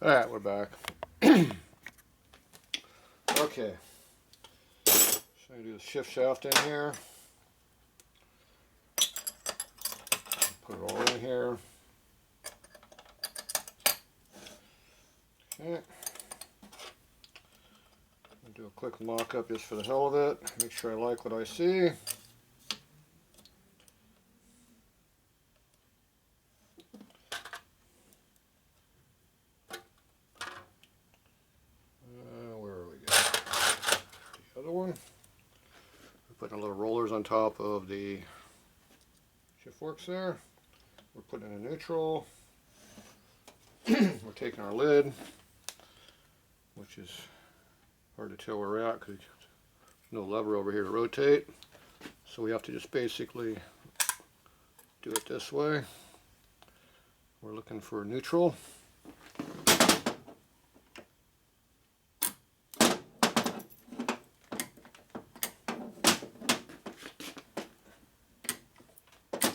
Alright, we're back. Okay. So I'm going to do the shift shaft in here. Put it all in here. Okay. I'll do a quick mock-up just for the hell of it. Make sure I like what I see. Where are we going? The other one. We're putting little rollers on top of the shift works there. We're putting in a neutral. We're taking our lid, which is hard to tell where we're at because there's no lever over here to rotate. So we have to just basically do it this way. We're looking for neutral.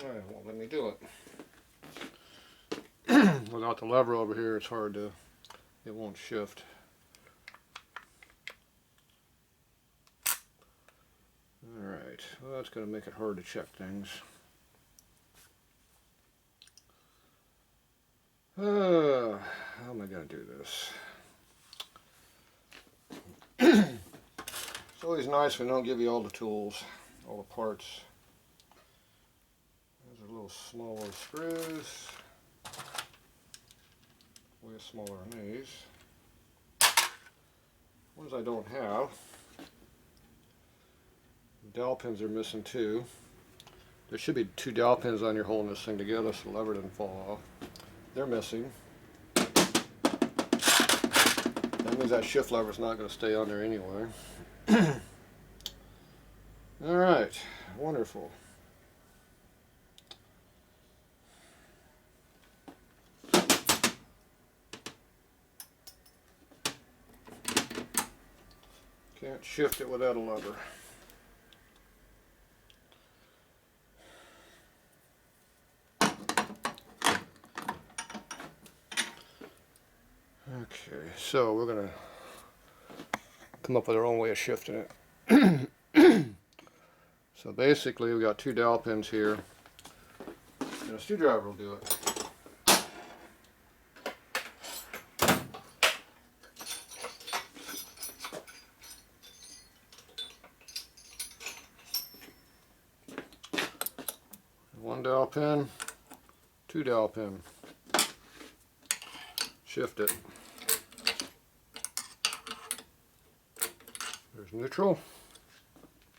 Alright, won't let me do it. Without the lever over here, it's hard to, it won't shift. Alright, well, that's going to make it hard to check things. How am I going to do this? It's always nice when they don't give you all the tools, all the parts. Those are little smaller screws. Way smaller than these. Ones I don't have. Dowel pins are missing too. There should be 2 dowel pins on here holding this thing together so the lever doesn't fall off. They're missing. That means that shift lever is not going to stay on there anyway. Alright, wonderful. Can't shift it without a lever. Okay, so we're going to come up with our own way of shifting it. So basically we got 2 dowel pins here, and a screwdriver will do it. One dowel pin, 2 dowel pin. Shift it. There's neutral.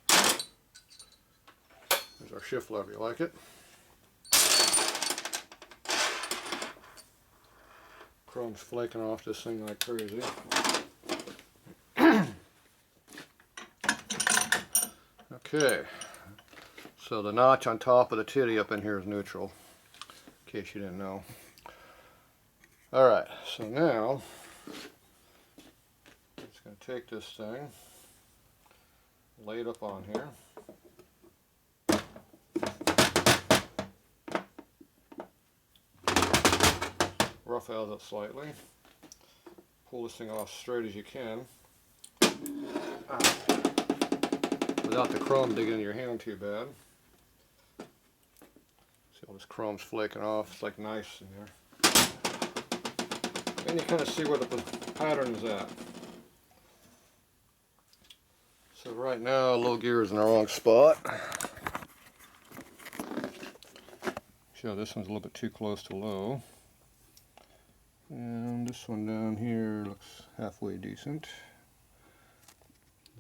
There's our shift lever. You like it? Chrome's flaking off this thing like crazy. Okay. So the notch on top of the titty up in here is neutral, in case you didn't know. Alright, so now I'm just going to take this thing, lay it up on here. Rough out it slightly. Pull this thing off straight as you can. Without the chrome digging in your hand too bad. See all this chrome's flaking off, it's like nice in there. And you kind of see where the pattern is at. So right now, low gear is in the wrong spot. So this one's a little bit too close to low. And this one down here looks halfway decent.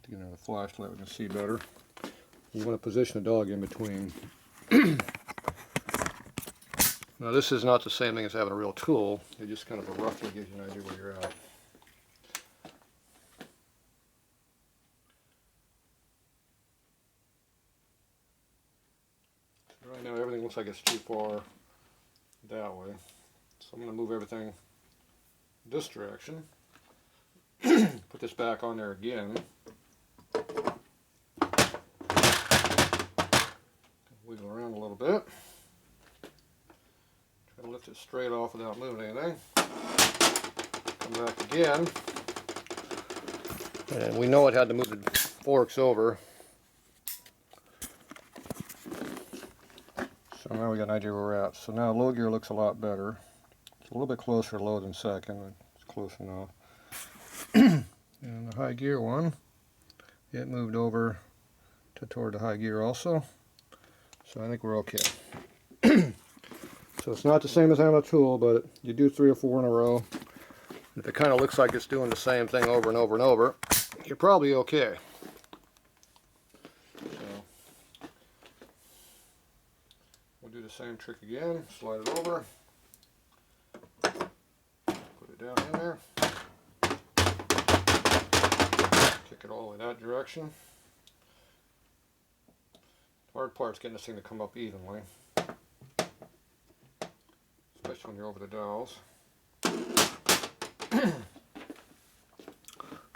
Get another flashlight, we can see better. You want to position the dog in between. Now this is not the same thing as having a real tool. It just kind of a roughly gives you an idea where you're at. Right now everything looks like it's too far that way. So I'm going to move everything this direction. Put this back on there again. Wiggle around a little bit. Try to lift it straight off without moving anything. Come back again. And we know it had to move the forks over. So now we got an idea where we're at. So now low gear looks a lot better. It's a little bit closer to low than second. It's close enough. And the high gear one, it moved over toward the high gear also. So I think we're okay. So it's not the same as having a tool, but you do 3 or 4 in a row. If it kind of looks like it's doing the same thing over and over and over, you're probably okay. So we'll do the same trick again. Slide it over. Put it down in there. Kick it all the way that direction. The hard part's getting this thing to come up evenly, especially when you're over the dowels.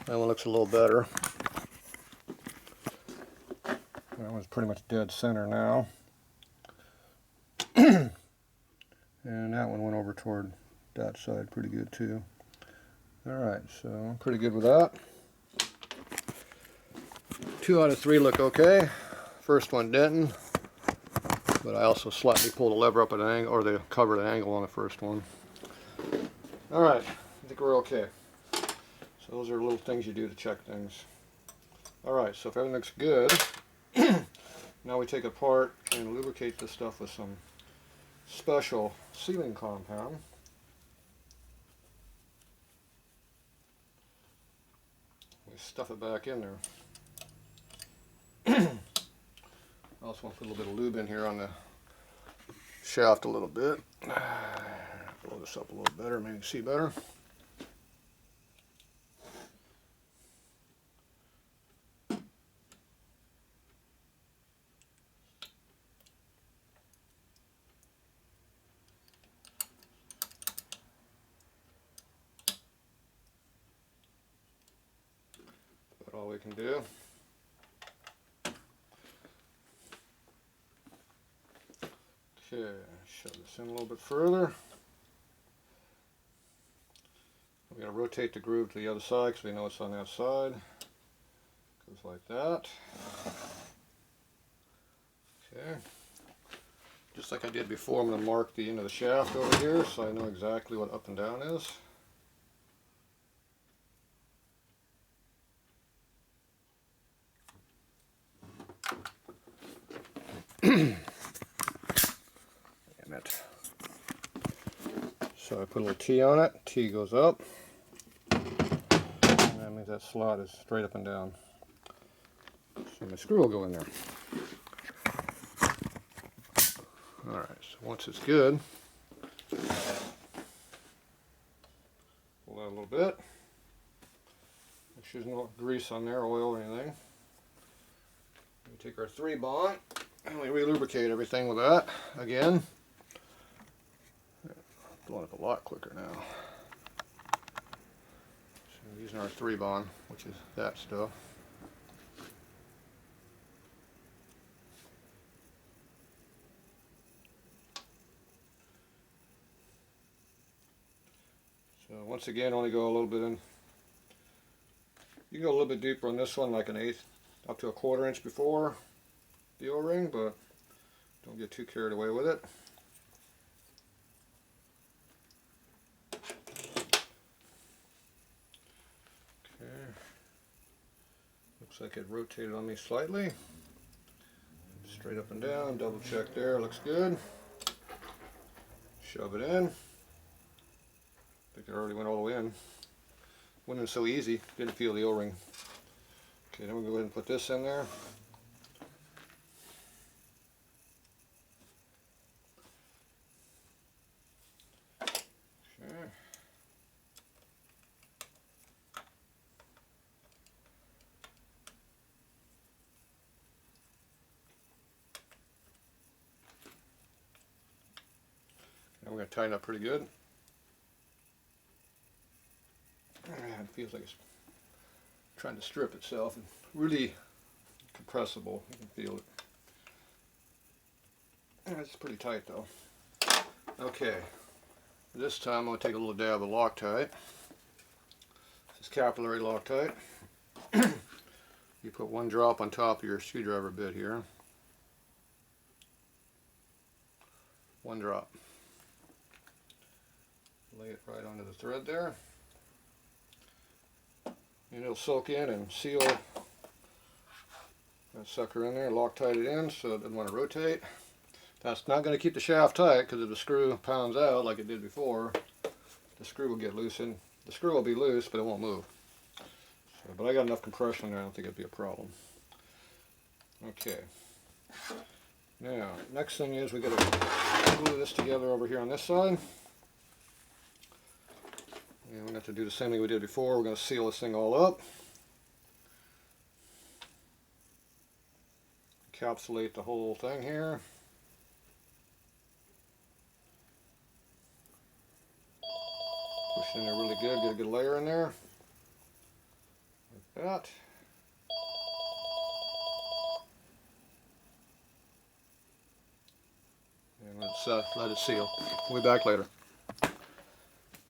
That one looks a little better. That one's pretty much dead center now. And that one went over toward that side pretty good too. Alright, so I'm pretty good with that. 2 out of 3 look okay. First one didn't, but I also slightly pulled the lever up at an angle, or the cover at an angle on the first one. Alright, I think we're okay. So those are little things you do to check things. Alright, so if everything looks good, now we take it apart and lubricate this stuff with some special sealing compound. We stuff it back in there. I also want to put a little bit of lube in here on the shaft a little bit. Blow this up a little better, maybe see better. That's all we can do. Okay, shove this in a little bit further. We're going to rotate the groove to the other side because we know it's on that side. Goes like that. Okay. Just like I did before, I'm going to mark the end of the shaft over here so I know exactly what up and down is. So I put a little T on it, T goes up, and that means that slot is straight up and down. So my screw will go in there. Alright, so once it's good, pull that a little bit. Make sure there's no grease on there, oil or anything. We take our 3 bond and we re-lubricate everything with that again. Blowing up a lot quicker now. So using our 3 bond, which is that stuff. So once again, only go a little bit in. You can go a little bit deeper on this one, like an 1/8 up to a 1/4 inch before the O-ring, but don't get too carried away with it. Looks like it rotated on me slightly. Straight up and down, double check there, looks good. Shove it in. I think it already went all the way in. Went in so easy, didn't feel the O-ring. Okay, then we'll go ahead and put this in there. Okay. Now we're going to tighten up pretty good. It feels like it's trying to strip itself, and really compressible. You can feel it. It's pretty tight though. Okay, this time I'm going to take a little dab of Loctite. It's capillary Loctite. You put 1 drop on top of your screwdriver bit here. 1 drop. Lay it right onto the thread there. And it'll soak in and seal that sucker in there, Loctite it in so it doesn't want to rotate. That's not going to keep the shaft tight, because if the screw pounds out like it did before, the screw will get loosened. The screw will be loose, but it won't move. So, but I got enough compression there, I don't think it'd be a problem. Okay. Now, next thing is we got to glue this together over here on this side. And we're going to have to do the same thing we did before. We're going to seal this thing all up. Encapsulate the whole thing here. Push it in there really good, get a good layer in there. Like that. And let it seal. We'll be back later.